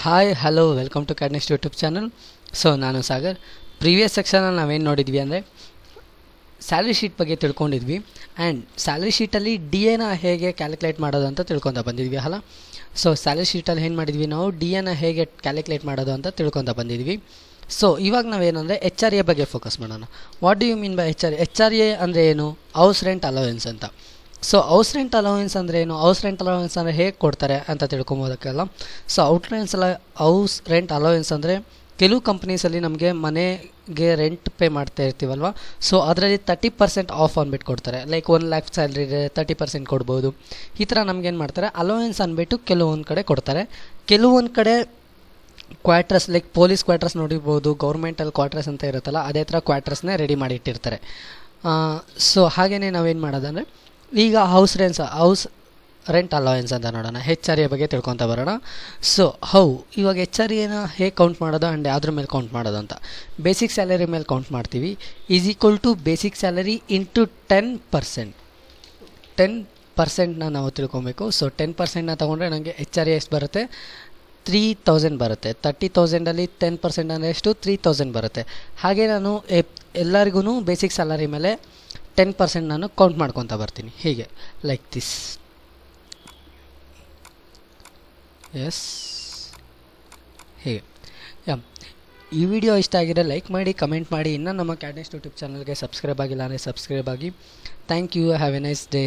Hi hello welcome to CAD Nest YouTube channel. So ನಾನು Sagar. Previous ಸೆಕ್ಷನಲ್ಲಿ ನಾವೇನು ನೋಡಿದ್ವಿ ಅಂದರೆ ಸ್ಯಾಲ್ರಿ ಶೀಟ್ ಬಗ್ಗೆ ತಿಳ್ಕೊಂಡಿದ್ವಿ. ಆ್ಯಂಡ್ ಸ್ಯಾಲ್ರಿ ಶೀಟಲ್ಲಿ ಡಿ ಎನ ಹೇಗೆ ಕ್ಯಾಲ್ಕುಲೇಟ್ ಮಾಡೋದು ಅಂತ ತಿಳ್ಕೊತಾ ಬಂದಿದ್ವಿ ಅಲ್ಲ. ಸೊ ಸ್ಯಾಲ್ರಿ ಶೀಟಲ್ಲಿ ಏನು ಮಾಡಿದ್ವಿ, ನಾವು ಡಿ ಎನ ಹೇಗೆ ಕ್ಯಾಲ್ಕುಲೇಟ್ ಮಾಡೋದು ಅಂತ ತಿಳ್ಕೊತಾ ಬಂದಿದ್ವಿ. ಸೊ ಇವಾಗ ನಾವೇನಂದರೆ HRA ಬಗ್ಗೆ ಫೋಕಸ್ ಮಾಡೋಣ. What do you mean by HRA ಅಂದರೆ ಏನು? ಹೌಸ್ ರೆಂಟ್ ಅಲೋವೆನ್ಸ್ ಅಂತ. ಸೊ ಹೌಸ್ ರೆಂಟ್ ಅಲೋವೆನ್ಸ್ ಅಂದರೆ ಏನು? ಹೌಸ್ ರೆಂಟ್ ಅಲೋವೆನ್ಸ್ ಅಂದರೆ ಹೇಗೆ ಕೊಡ್ತಾರೆ ಅಂತ ತಿಳ್ಕೊಬೋದಕ್ಕೆಲ್ಲ. ಸೊ ಹೌಸ್ ರೆಂಟ್ ಅಲೋವೆನ್ಸ್ ಅಂದರೆ ಕೆಲವು ಕಂಪ್ನೀಸಲ್ಲಿ ನಮಗೆ ಮನೆಗೆ ರೆಂಟ್ ಪೇ ಮಾಡ್ತಾ ಇರ್ತೀವಲ್ವ, ಸೊ ಅದರಲ್ಲಿ 30% ಆಫ್ ಅಂದ್ಬಿಟ್ಟು ಕೊಡ್ತಾರೆ. ಲೈಕ್ 1 lakh ಸ್ಯಾಲ್ರಿ ಇದೆ, 30% ಕೊಡ್ಬೋದು. ಈ ಥರ ನಮಗೇನು ಮಾಡ್ತಾರೆ, ಅಲೋವೆನ್ಸ್ ಅಂದ್ಬಿಟ್ಟು ಕೆಲವೊಂದು ಕಡೆ ಕೊಡ್ತಾರೆ. ಕೆಲವೊಂದು ಕಡೆ ಕ್ವಾರ್ಟರ್ಸ್, ಲೈಕ್ ಪೊಲೀಸ್ ಕ್ವಾರ್ಟರ್ಸ್ ನೋಡಿರ್ಬೋದು, ಗೌರ್ಮೆಂಟಲ್ಲಿ ಕ್ವಾರ್ಟರ್ಸ್ ಅಂತ ಇರುತ್ತಲ್ಲ, ಅದೇ ಥರ ಕ್ವಾರ್ಟರ್ಸ್ನೇ ರೆಡಿ ಮಾಡಿ ಇಟ್ಟಿರ್ತಾರೆ. ಸೊ ಹಾಗೆಯೇ ನಾವೇನು ಮಾಡೋದಂದರೆ, ಈಗ ಹೌಸ್ ರೆಂಟ್ ಅಲೋವೆನ್ಸ್ ಅಂತ ನೋಡೋಣ. HRA ಬಗ್ಗೆ ತಿಳ್ಕೊತ ಬರೋಣ. ಸೊ ಇವಾಗ HRAನ ಹೇಗೆ ಕೌಂಟ್ ಮಾಡೋದು ಆ್ಯಂಡ್ ಯಾವ್ದ್ರ ಮೇಲೆ ಕೌಂಟ್ ಮಾಡೋದು ಅಂತ. ಬೇಸಿಕ್ ಸ್ಯಾಲರಿ ಮೇಲೆ ಕೌಂಟ್ ಮಾಡ್ತೀವಿ. Is equal to basic salary into 10%. 10%ನ ನಾವು ತಿಳ್ಕೊಬೇಕು. ಸೊ 10%ನ ತೊಗೊಂಡ್ರೆ ನನಗೆ HRA ಎಷ್ಟು ಬರುತ್ತೆ? 3000 ಬರುತ್ತೆ. 30,000ಅಲ್ಲಿ 10% ಅಂದರೆ ಎಷ್ಟು? 3000 ಬರುತ್ತೆ. ಹಾಗೆ ನಾನು ಎಲ್ಲರಿಗೂ ಬೇಸಿಕ್ ಸ್ಯಾಲರಿ ಮೇಲೆ 10% ನಾನು ಕೌಂಟ್ ಮಾಡ್ಕೊತ ಬರ್ತೀನಿ. ಹೀಗೆ ಲೈಕ್ ದಿಸ್. ಎಸ್, ಹೀಗೆ. ಈ ವಿಡಿಯೋ ಇಷ್ಟ ಆಗಿದ್ರೆ ಲೈಕ್ ಮಾಡಿ, ಕಮೆಂಟ್ ಮಾಡಿ. ಇನ್ನೂ ನಮ್ಮ CAD Nest ಯೂಟ್ಯೂಬ್ ಚಾನಲ್ಗೆ ಸಬ್ಸ್ಕ್ರೈಬ್ ಆಗಿಲ್ಲ ಅಂದರೆ ಸಬ್ಸ್ಕ್ರೈಬ್ ಆಗಿ. Thank you. Have a nice day.